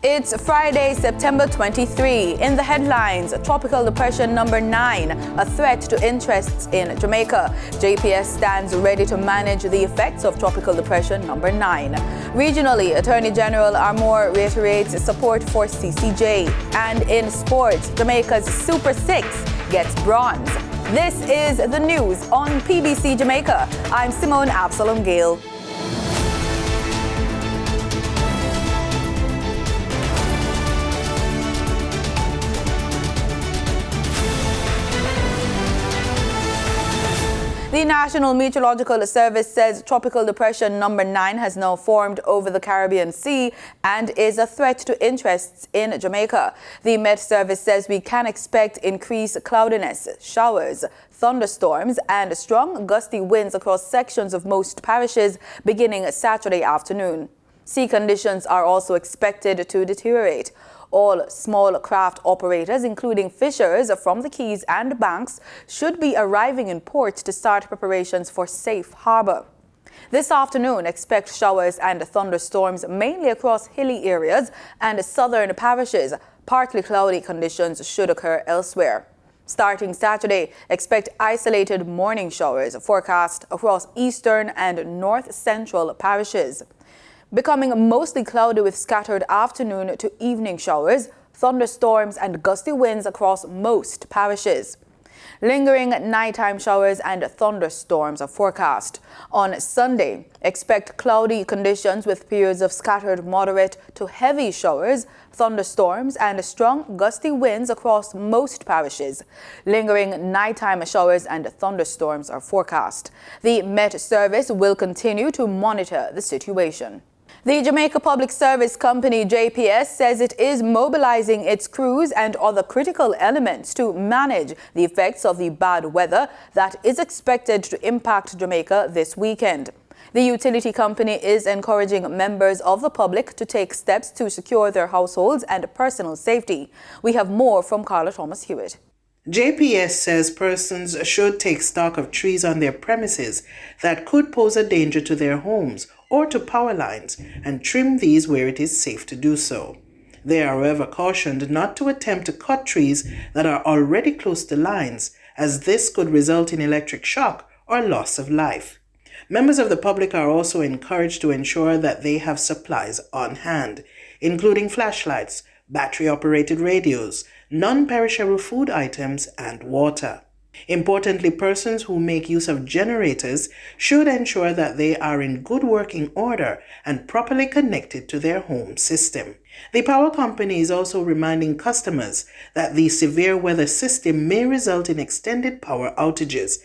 It's Friday, September 23. In the headlines, Tropical Depression number 9, a threat to interests in Jamaica. JPS stands ready to manage the effects of Tropical Depression number 9. Regionally, Attorney General Armour reiterates support for CCJ. And in sports, Jamaica's Super 6 gets bronze. This is the news on PBC Jamaica. I'm Simone Absalom Gale. The National Meteorological Service says Tropical Depression number 9 has now formed over the Caribbean Sea and is a threat to interests in Jamaica. The Met Service says we can expect increased cloudiness, showers, thunderstorms and strong gusty winds across sections of most parishes beginning Saturday afternoon. Sea conditions are also expected to deteriorate. All small craft operators, including fishers from the Keys and Banks, should be arriving in port to start preparations for safe harbor. This afternoon, expect showers and thunderstorms mainly across hilly areas and southern parishes. Partly cloudy conditions should occur elsewhere. Starting Saturday, expect isolated morning showers forecast across eastern and north central parishes. Becoming mostly cloudy with scattered afternoon to evening showers, thunderstorms and gusty winds across most parishes. Lingering nighttime showers and thunderstorms are forecast. On Sunday, expect cloudy conditions with periods of scattered moderate to heavy showers, thunderstorms and strong gusty winds across most parishes. Lingering nighttime showers and thunderstorms are forecast. The Met Service will continue to monitor the situation. The Jamaica Public Service Company, JPS, says it is mobilizing its crews and other critical elements to manage the effects of the bad weather that is expected to impact Jamaica this weekend. The utility company is encouraging members of the public to take steps to secure their households and personal safety. We have more from Carla Thomas Hewitt. JPS says persons should take stock of trees on their premises that could pose a danger to their homes or to power lines and trim these where it is safe to do so. They are, however, cautioned not to attempt to cut trees that are already close to lines, as this could result in electric shock or loss of life. Members of the public are also encouraged to ensure that they have supplies on hand, including flashlights, battery-operated radios, non-perishable food items, and water. Importantly, persons who make use of generators should ensure that they are in good working order and properly connected to their home system. The power company is also reminding customers that the severe weather system may result in extended power outages,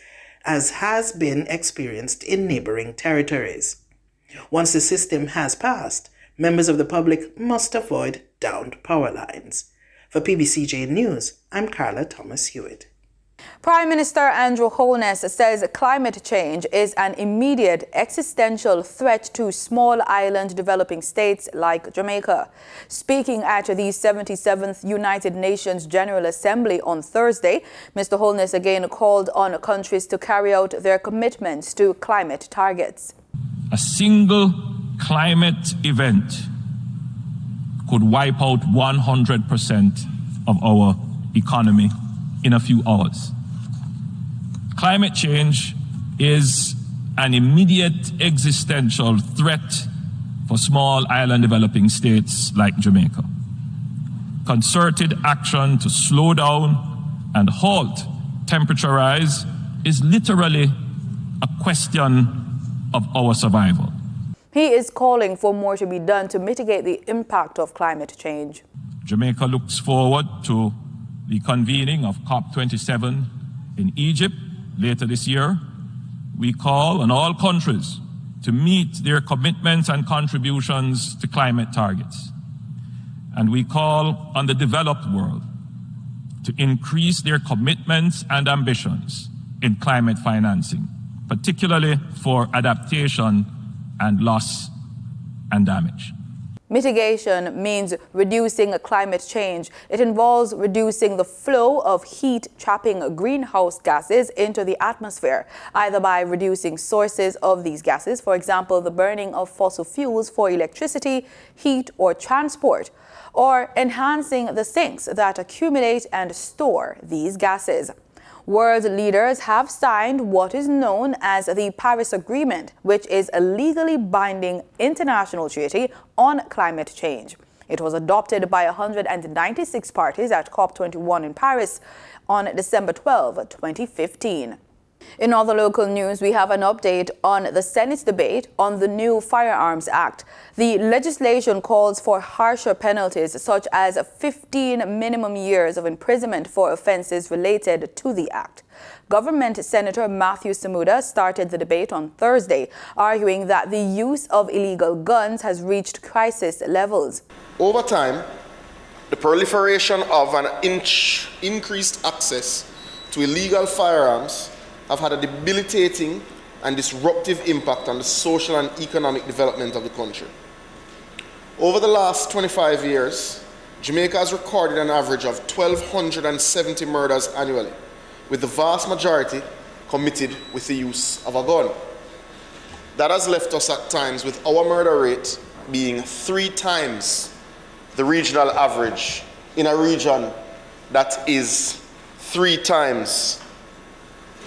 as has been experienced in neighboring territories. Once the system has passed, members of the public must avoid downed power lines. For PBCJ News, I'm Carla Thomas Hewitt. Prime Minister Andrew Holness says climate change is an immediate existential threat to small island developing states like Jamaica. Speaking at the 77th United Nations General Assembly on Thursday, Mr. Holness again called on countries to carry out their commitments to climate targets. A single climate event could wipe out 100% of our economy in a few hours. Climate change is an immediate existential threat for small island developing states like Jamaica. Concerted action to slow down and halt temperature rise is literally a question of our survival. He is calling for more to be done to mitigate the impact of climate change. Jamaica looks forward to the convening of COP27 in Egypt later this year. We call on all countries to meet their commitments and contributions to climate targets. And we call on the developed world to increase their commitments and ambitions in climate financing, particularly for adaptation and loss and damage. Mitigation means reducing climate change. It involves reducing the flow of heat-trapping greenhouse gases into the atmosphere, either by reducing sources of these gases, for example, the burning of fossil fuels for electricity, heat, or transport, or enhancing the sinks that accumulate and store these gases. World leaders have signed what is known as the Paris Agreement, which is a legally binding international treaty on climate change. It was adopted by 196 parties at COP21 in Paris on December 12, 2015. In other local news, we have an update on the Senate's debate on the new Firearms Act. The legislation calls for harsher penalties, such as 15 minimum years of imprisonment for offenses related to the act. Government Senator Matthew Samuda started the debate on Thursday, arguing that the use of illegal guns has reached crisis levels. Over time, the proliferation of an increased access to illegal firearms have had a debilitating and disruptive impact on the social and economic development of the country. Over the last 25 years, Jamaica has recorded an average of 1,270 murders annually, with the vast majority committed with the use of a gun. That has left us at times with our murder rate being 3 times the regional average in a region that is 3 times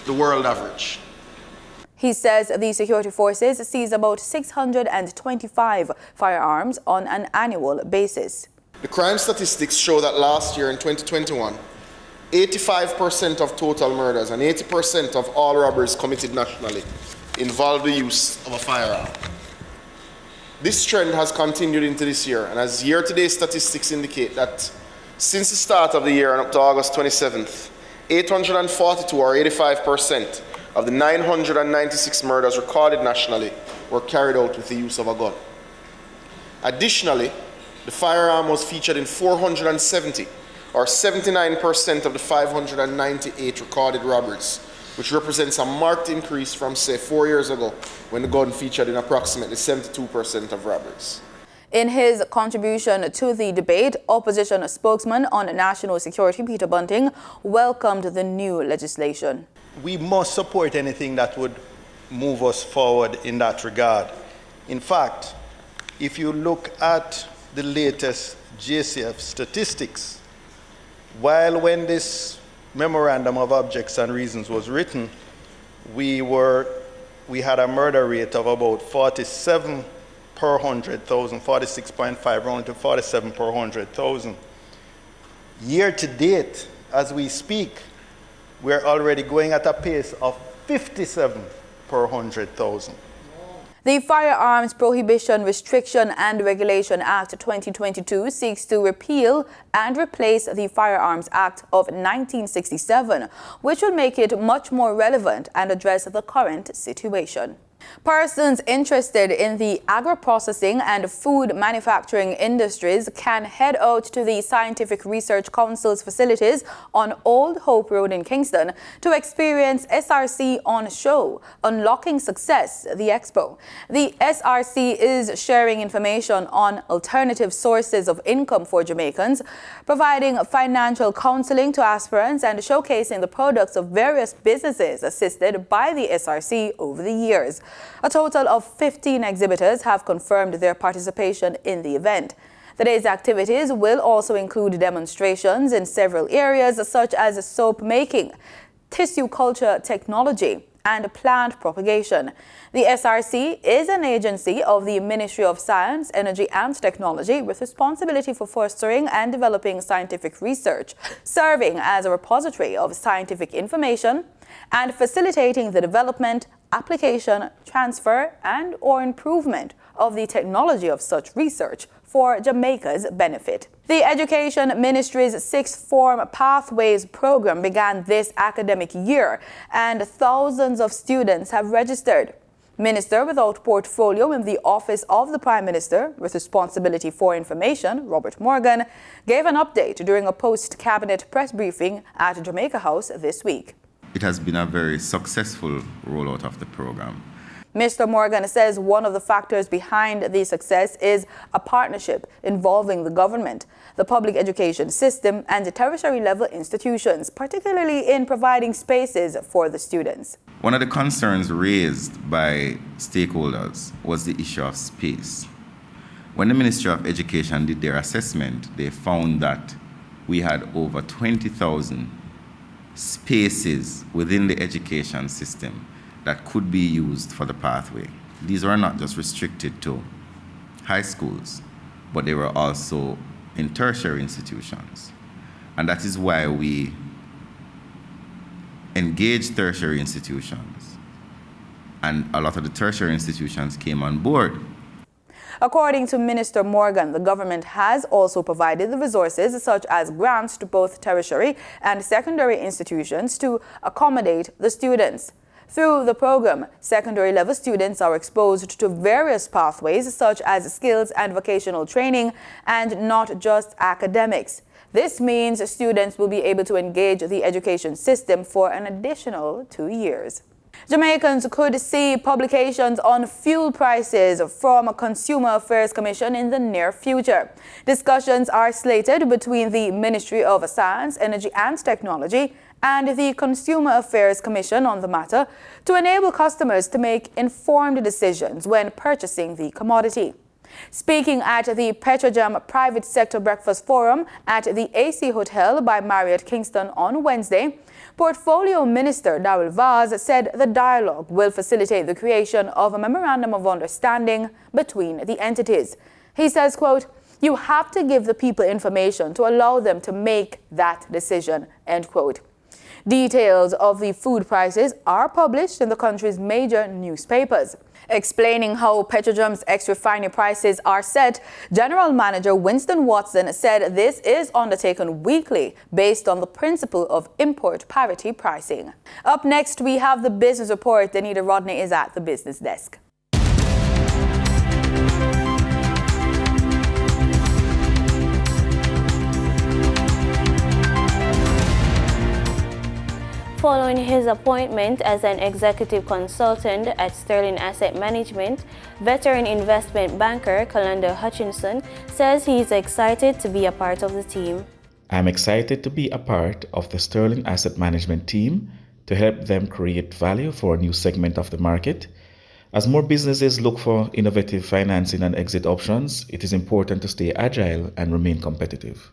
the world average. He says the security forces seize about 625 firearms on an annual basis. The crime statistics show that last year in 2021, 85% of total murders and 80% of all robberies committed nationally involved the use of a firearm. This trend has continued into this year, and as year-to-date statistics indicate that since the start of the year and up to August 27th, 842 or 85% of the 996 murders recorded nationally were carried out with the use of a gun. Additionally, the firearm was featured in 470 or 79% of the 598 recorded robberies, which represents a marked increase from, say, 4 years ago when the gun featured in approximately 72% of robberies. In his contribution to the debate, opposition spokesman on national security Peter Bunting welcomed the new legislation. We must support anything that would move us forward in that regard. In fact, if you look at the latest JCF statistics, when this Memorandum of Objects and Reasons was written, we had a murder rate of about 47 per 100,000, 46.5 round to 47 per 100,000. Year to date, as we speak, we're already going at a pace of 57 per 100,000. The Firearms Prohibition, Restriction and Regulation Act 2022 seeks to repeal and replace the Firearms Act of 1967, which will make it much more relevant and address the current situation. Persons interested in the agro-processing and food manufacturing industries can head out to the Scientific Research Council's facilities on Old Hope Road in Kingston to experience SRC on show, Unlocking Success, the expo. The SRC is sharing information on alternative sources of income for Jamaicans, providing financial counseling to aspirants and showcasing the products of various businesses assisted by the SRC over the years. A total of 15 exhibitors have confirmed their participation in the event. The day's activities will also include demonstrations in several areas such as soap making, tissue culture technology, and plant propagation. The SRC is an agency of the Ministry of Science, Energy and Technology with responsibility for fostering and developing scientific research, serving as a repository of scientific information, and facilitating the development, application, transfer, and/or improvement of the technology of such research for Jamaica's benefit. The Education Ministry's Sixth Form Pathways program began this academic year, and thousands of students have registered. Minister without portfolio in the Office of the Prime Minister with responsibility for information, Robert Morgan, gave an update during a post-cabinet press briefing at Jamaica House this week. It has been a very successful rollout of the program. Mr. Morgan says one of the factors behind the success is a partnership involving the government, the public education system, and the tertiary-level institutions, particularly in providing spaces for the students. One of the concerns raised by stakeholders was the issue of space. When the Ministry of Education did their assessment, they found that we had over 20,000 spaces within the education system that could be used for the pathway. These were not just restricted to high schools, but they were also in tertiary institutions. And that is why we engaged tertiary institutions. And a lot of the tertiary institutions came on board. According to Minister Morgan, the government has also provided the resources such as grants to both tertiary and secondary institutions to accommodate the students. Through the program, secondary level students are exposed to various pathways such as skills and vocational training and not just academics. This means students will be able to engage the education system for an additional 2 years. Jamaicans could see publications on fuel prices from a Consumer Affairs Commission in the near future. Discussions are slated between the Ministry of Science, Energy and Technology and the Consumer Affairs Commission on the matter to enable customers to make informed decisions when purchasing the commodity. Speaking at the Petrojam Private Sector Breakfast Forum at the AC Hotel by Marriott Kingston on Wednesday, Portfolio Minister Darrell Vaz said the dialogue will facilitate the creation of a memorandum of understanding between the entities. He says, quote, "You have to give the people information to allow them to make that decision," end quote. Details of the food prices are published in the country's major newspapers. Explaining how Petrojam's ex-refinery prices are set, General Manager Winston Watson said this is undertaken weekly based on the principle of import parity pricing. Up next, we have the business report. Anita Rodney is at the business desk. Following his appointment as an executive consultant at Sterling Asset Management, veteran investment banker Kalanda Hutchinson says he is excited to be a part of the team. I'm excited to be a part of the Sterling Asset Management team to help them create value for a new segment of the market. As more businesses look for innovative financing and exit options, it is important to stay agile and remain competitive.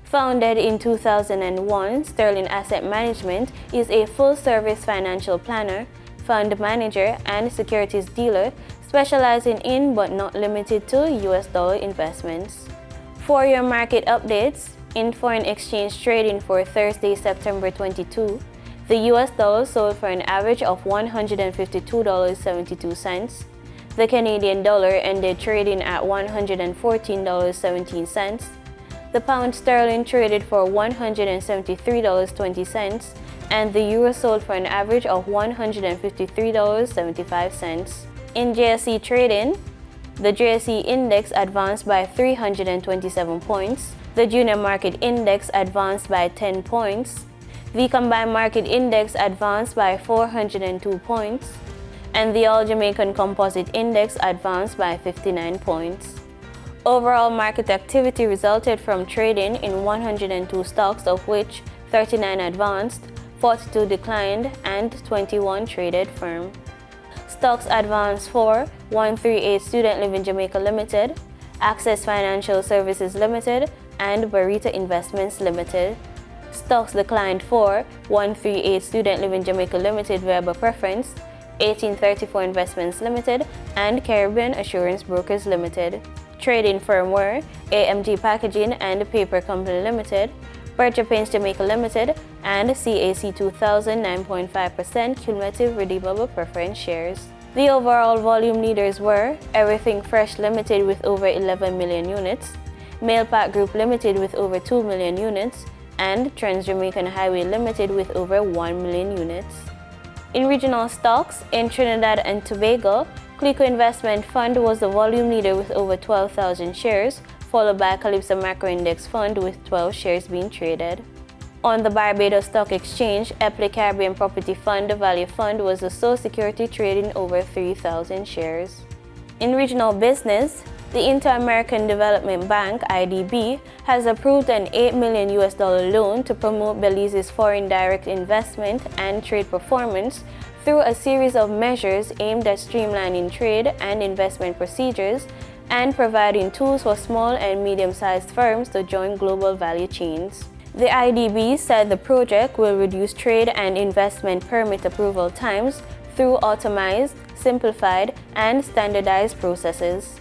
Founded in 2001, Sterling Asset Management is a full-service financial planner, fund manager, and securities dealer specializing in but not limited to US dollar investments. For your market updates, in foreign exchange trading for Thursday, September 22, the US dollar sold for an average of $152.72. The Canadian dollar ended trading at $114.17. The pound sterling traded for $173.20, and the euro sold for an average of $153.75. In JSE trading, the JSE index advanced by 327 points, the junior market index advanced by 10 points, the combined market index advanced by 402 points, and the All Jamaican Composite Index advanced by 59 points. Overall market activity resulted from trading in 102 stocks, of which 39 advanced, 42 declined, and 21 traded firm. Stocks advanced for 138 Student Living Jamaica Limited, Access Financial Services Limited, and Barita Investments Limited. Stocks declined for 138 Student Living Jamaica Limited Weber Preference, 1834 Investments Limited, and Caribbean Assurance Brokers Limited. Trading firm were AMG Packaging and Paper Company Limited, Berger Paints Jamaica Limited, and CAC 2000 9.5% cumulative redeemable preference shares. The overall volume leaders were Everything Fresh Limited with over 11 million units, Mailpack Group Limited with over 2 million units, and Trans Jamaican Highway Limited with over 1 million units. In regional stocks, in Trinidad and Tobago, Clico Investment Fund was the volume leader with over 12,000 shares, followed by Calypso Macro Index Fund with 12 shares being traded. On the Barbados Stock Exchange, Epley Caribbean Property Fund Value Fund was the sole security trading over 3,000 shares. In regional business, the Inter-American Development Bank, IDB, has approved an $8 million loan to promote Belize's foreign direct investment and trade performance through a series of measures aimed at streamlining trade and investment procedures and providing tools for small and medium-sized firms to join global value chains. The IDB said the project will reduce trade and investment permit approval times through automized, simplified, and standardized processes.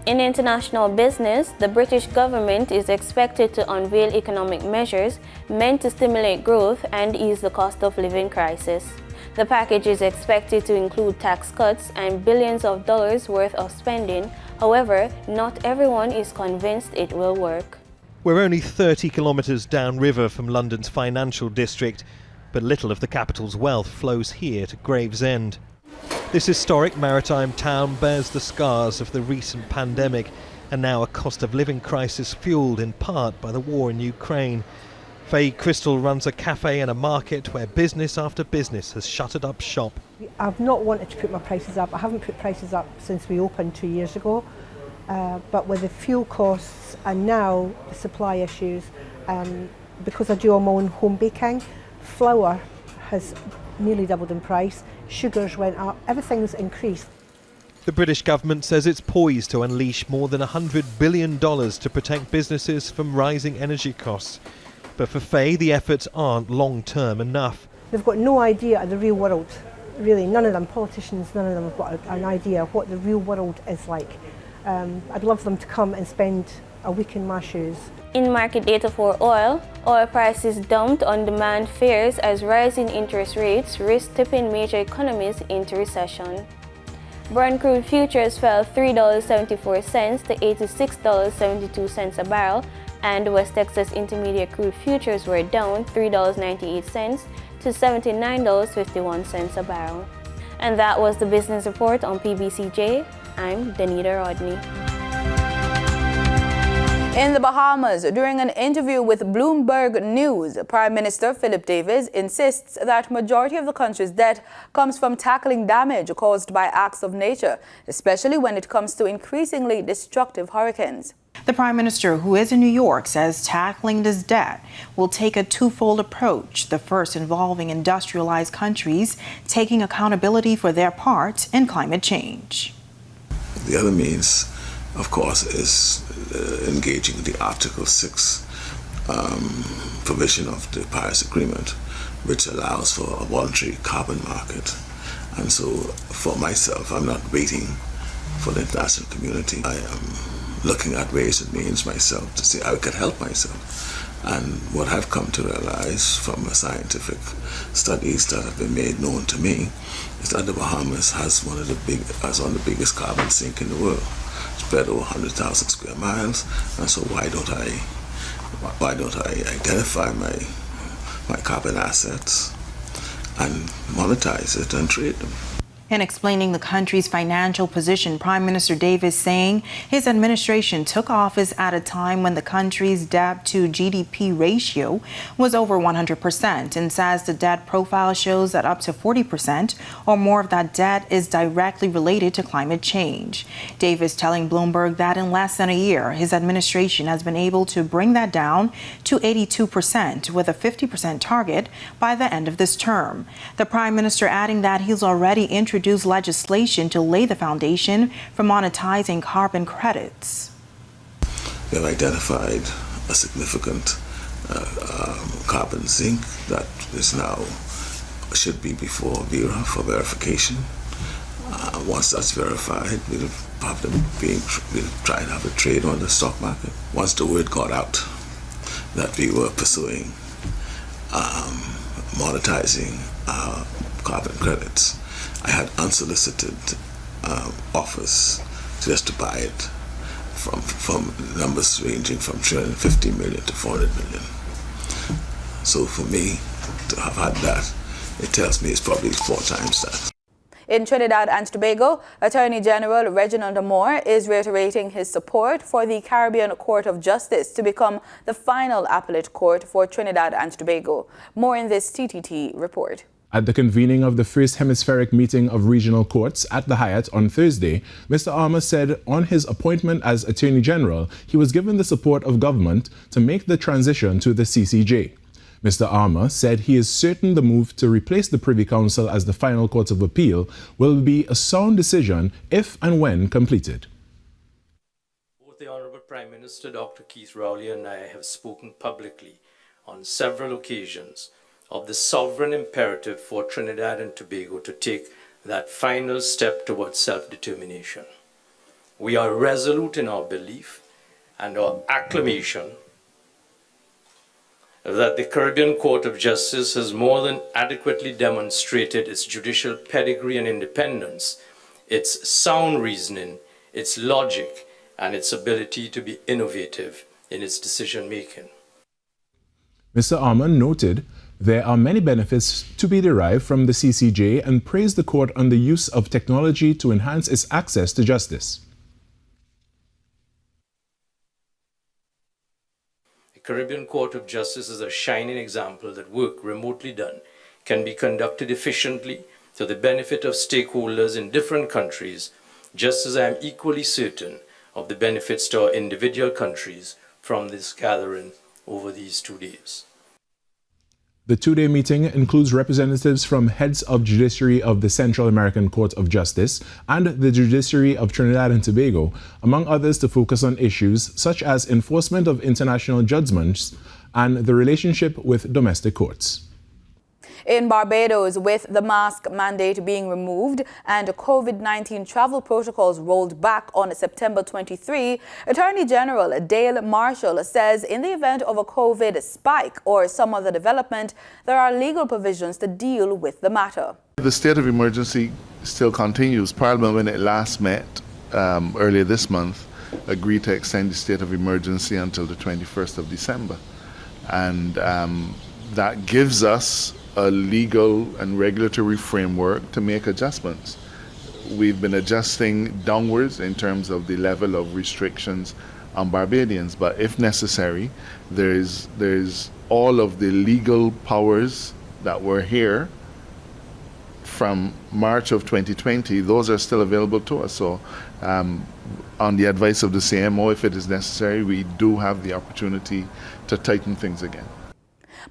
In international business, the British government is expected to unveil economic measures meant to stimulate growth and ease the cost of living crisis. The package is expected to include tax cuts and billions of dollars worth of spending. However, not everyone is convinced it will work. We're only 30 kilometres downriver from London's financial district, but little of the capital's wealth flows here to Gravesend. This historic maritime town bears the scars of the recent pandemic and now a cost of living crisis fuelled in part by the war in Ukraine. Faye Crystal runs a cafe and a market where business after business has shuttered up shop. I've not wanted to put my prices up. I haven't put prices up since we opened 2 years ago. But with the fuel costs and now the supply issues, because I do all my own home baking, flour has nearly doubled in price, sugars went up, everything's increased. The British government says it's poised to unleash more than $100 billion to protect businesses from rising energy costs. But for Faye, the efforts aren't long-term enough. They've got no idea of the real world, really. None of them, politicians, none of them have got an idea of what the real world is like. I'd love them to come and spend a week in my shoes. In market data for oil prices dumped on demand fears as rising interest rates risk tipping major economies into recession. Brent crude futures fell $3.74 to $86.72 a barrel, and West Texas Intermediate crude futures were down $3.98 to $79.51 a barrel. And that was the business report on PBCJ. I'm Danita Rodney. In the Bahamas, during an interview with Bloomberg News, Prime Minister Philip Davis insists that majority of the country's debt comes from tackling damage caused by acts of nature, especially when it comes to increasingly destructive hurricanes. The Prime Minister, who is in New York, says tackling this debt will take a twofold approach, the first involving industrialized countries taking accountability for their part in climate change. The other means, of course, is engaging the Article 6 provision of the Paris Agreement, which allows for a voluntary carbon market. And so for myself, I'm not waiting for the international community. I am looking at ways and means myself to see how I could help myself. And what I've come to realize from scientific studies that have been made known to me is that the Bahamas has one of the biggest carbon sink in the world, spread over 100,000 square miles. And so why don't I identify my carbon assets and monetize it and trade them? In explaining the country's financial position, Prime Minister Davis saying his administration took office at a time when the country's debt to GDP ratio was over 100% and says the debt profile shows that up to 40% or more of that debt is directly related to climate change. Davis telling Bloomberg that in less than a year, his administration has been able to bring that down to 82% with a 50% target by the end of this term. The Prime Minister adding that he's already introduced legislation to lay the foundation for monetizing carbon credits. We have identified a significant carbon sink that is now should be before Vera for verification. Once that's verified, we'll try and have a trade on the stock market. Once the word got out that we were pursuing monetizing carbon credits, I had unsolicited offers just to buy it from numbers ranging from 350 million to 400 million. So for me to have had that, it tells me it's probably 4 times that. In Trinidad and Tobago, Attorney General Reginald Moore is reiterating his support for the Caribbean Court of Justice to become the final appellate court for Trinidad and Tobago. More in this TTT report. At the convening of the first hemispheric meeting of regional courts at the Hyatt on Thursday, Mr. Armour said on his appointment as Attorney General, he was given the support of government to make the transition to the CCJ. Mr. Armour said he is certain the move to replace the Privy Council as the final court of appeal will be a sound decision if and when completed. Prime Minister Dr. Keith Rowley and I have spoken publicly on several occasions of the sovereign imperative for Trinidad and Tobago to take that final step towards self-determination. We are resolute in our belief and our acclamation that the Caribbean Court of Justice has more than adequately demonstrated its judicial pedigree and independence, its sound reasoning, its logic, and its ability to be innovative in its decision-making. Mr. Arman noted there are many benefits to be derived from the CCJ and praised the court on the use of technology to enhance its access to justice. The Caribbean Court of Justice is a shining example that work remotely done can be conducted efficiently to the benefit of stakeholders in different countries, just as I am equally certain of the benefits to our individual countries from this gathering over these 2 days. The two-day meeting includes representatives from heads of judiciary of the Central American Court of Justice and the judiciary of Trinidad and Tobago, among others, to focus on issues such as enforcement of international judgments and the relationship with domestic courts. In Barbados, with the mask mandate being removed and COVID-19 travel protocols rolled back on September 23, Attorney General Dale Marshall says in the event of a COVID spike or some other development, there are legal provisions to deal with the matter. The state of emergency still continues. Parliament, when it last met earlier this month, agreed to extend the state of emergency until the 21st of December. And that gives us a legal and regulatory framework to make adjustments. We've been adjusting downwards in terms of the level of restrictions on Barbadians, but if necessary, there's all of the legal powers that were here from March of 2020, those are still available to us. So on the advice of the CMO, if it is necessary, we do have the opportunity to tighten things again.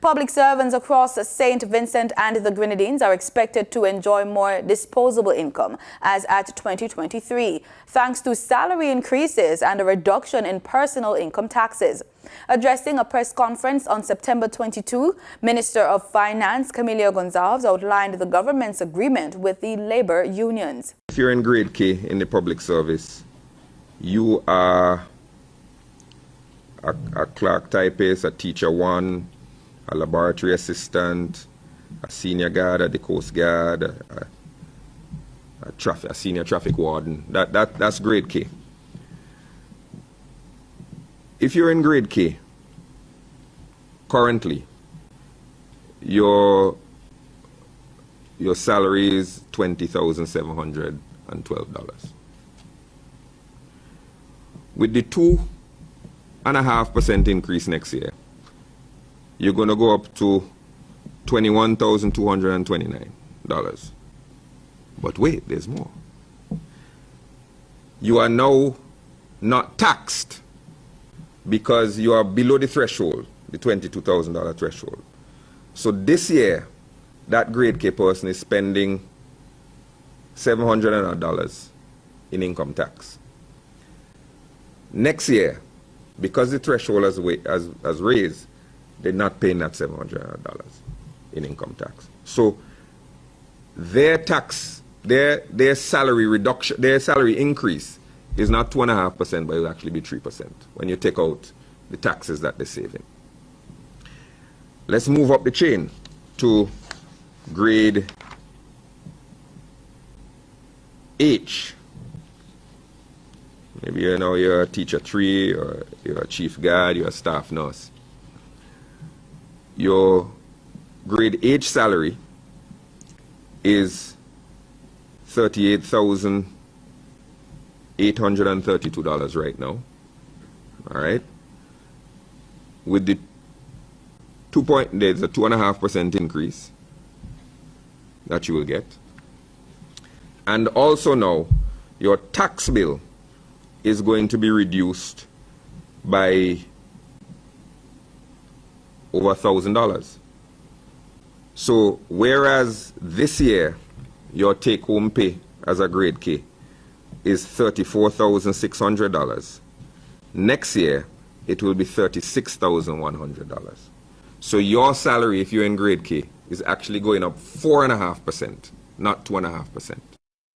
Public servants across St. Vincent and the Grenadines are expected to enjoy more disposable income as at 2023, thanks to salary increases and a reduction in personal income taxes. Addressing a press conference on September 22, Minister of Finance Camilo Gonzalez outlined the government's agreement with the labor unions. If you're in grade K in the public service, you are a clerk typist, a teacher 1, a laboratory assistant, a senior guard at the Coast Guard, a senior traffic warden. That's grade K. If you're in grade K, currently, your salary is $20,712. With the 2.5% increase next year, you're going to go up to $21,229. But wait, there's more. You are now not taxed because you are below the threshold, the $22,000 threshold. So this year, that grade K person is spending $700 in income tax. Next year, because the threshold has raised, they're not paying that $700 in income tax. So their tax, their salary reduction, their salary increase is not 2.5%, but it'll actually be 3% when you take out the taxes that they're saving. Let's move up the chain to grade H. Maybe you're a teacher 3, or you're a chief guard, you're a staff nurse. Your grade H salary is $38,832 right now. All right. With the there's a 2.5% increase that you will get. And also now, your tax bill is going to be reduced by over $1,000. So whereas this year your take-home pay as a grade K is $34,600, Next year, it will be $36,100. So your salary, if you're in grade K, is actually going up 4.5%, not 2.5%.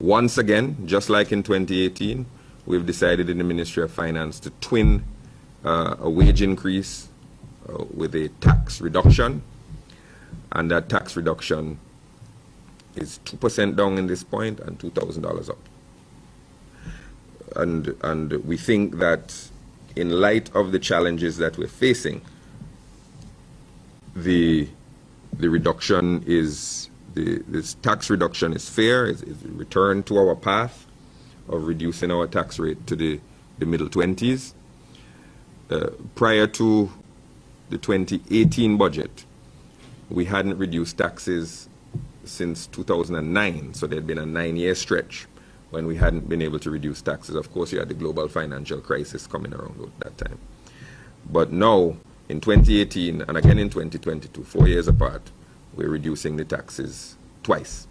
Once again, just like in 2018, we've decided in the Ministry of Finance to twin a wage increase with a tax reduction, and that tax reduction is 2% down in this point and $2,000 up. And we think that in light of the challenges that we're facing, the reduction is, this tax reduction is fair, is a return to our path of reducing our tax rate to the middle 20s. Prior to the 2018 budget, we hadn't reduced taxes since 2009, so there had been a 9-year stretch when we hadn't been able to reduce taxes. Of course, you had the global financial crisis coming around at that time. But now, in 2018 and again in 2022, 4 years apart, we're reducing the taxes twice.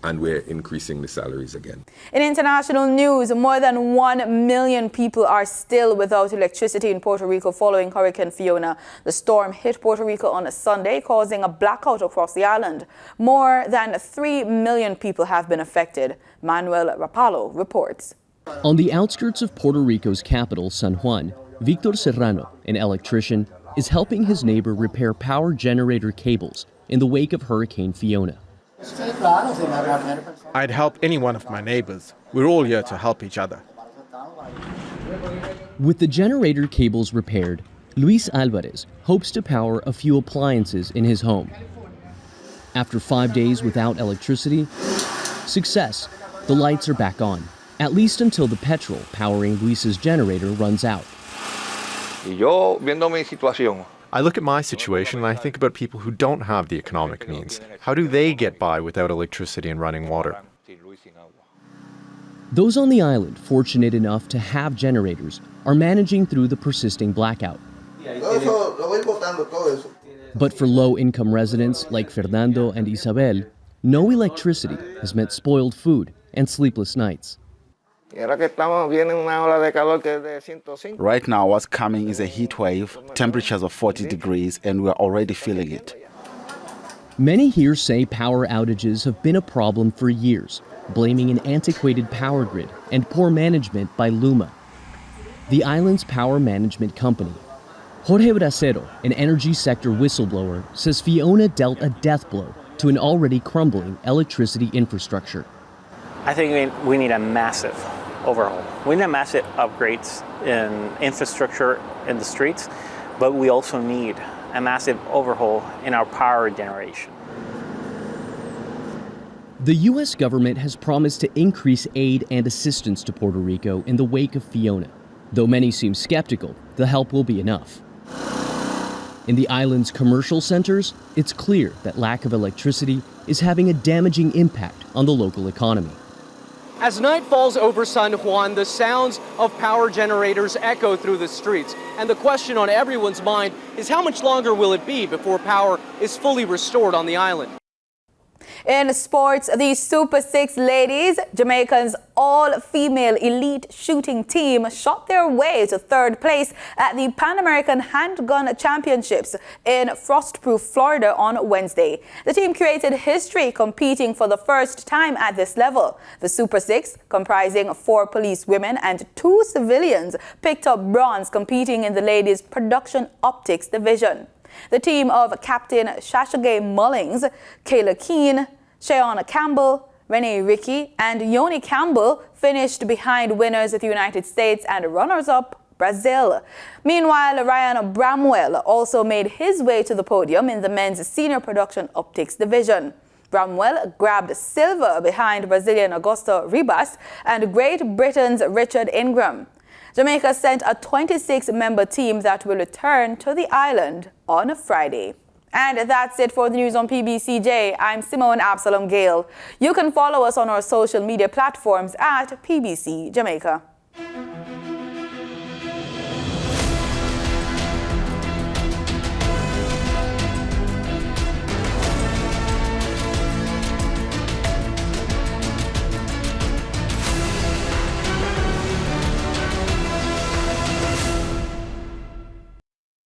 And we're increasing the salaries again. In international news, more than 1 million people are still without electricity in Puerto Rico following Hurricane Fiona. The storm hit Puerto Rico on a Sunday, causing a blackout across the island. More than 3 million people have been affected. Manuel Rapallo reports. On the outskirts of Puerto Rico's capital, San Juan, Victor Serrano, an electrician, is helping his neighbor repair power generator cables in the wake of Hurricane Fiona. I'd help any one of my neighbors. We're all here to help each other. With the generator cables repaired, Luis Alvarez hopes to power a few appliances in his home. After 5 days without electricity, success. The lights are back on, at least until the petrol powering Luis's generator runs out. I look at my situation and I think about people who don't have the economic means. How do they get by without electricity and running water? Those on the island fortunate enough to have generators are managing through the persisting blackout. But for low-income residents like Fernando and Isabel, no electricity has meant spoiled food and sleepless nights. Right now, what's coming is a heat wave, temperatures of 40 degrees, and we're already feeling it. Many here say power outages have been a problem for years, blaming an antiquated power grid and poor management by Luma, the island's power management company. Jorge Bracero, an energy sector whistleblower, says Fiona dealt a death blow to an already crumbling electricity infrastructure. I think we need a massive overhaul. We need massive upgrades in infrastructure in the streets, but we also need a massive overhaul in our power generation. The U.S. government has promised to increase aid and assistance to Puerto Rico in the wake of Fiona. Though many seem skeptical, the help will be enough. In the island's commercial centers, it's clear that lack of electricity is having a damaging impact on the local economy. As night falls over San Juan, the sounds of power generators echo through the streets. And the question on everyone's mind is how much longer will it be before power is fully restored on the island? In sports, the Super 6 ladies, Jamaica's all-female elite shooting team, shot their way to third place at the Pan American Handgun Championships in Frostproof, Florida on Wednesday. The team created history competing for the first time at this level. The Super 6, comprising 4 police women and 2 civilians, picked up bronze competing in the ladies' production optics division. The team of Captain Shashagay Mullings, Kayla Keane, Shayon Campbell, Renee Rickey, and Yoni Campbell finished behind winners of the United States and runners-up Brazil. Meanwhile, Ryan Bramwell also made his way to the podium in the men's senior production optics division. Bramwell grabbed silver behind Brazilian Augusto Ribas and Great Britain's Richard Ingram. Jamaica sent a 26-member team that will return to the island on Friday. And that's it for the news on PBCJ. I'm Simone Absalom Gale. You can follow us on our social media platforms at PBC Jamaica.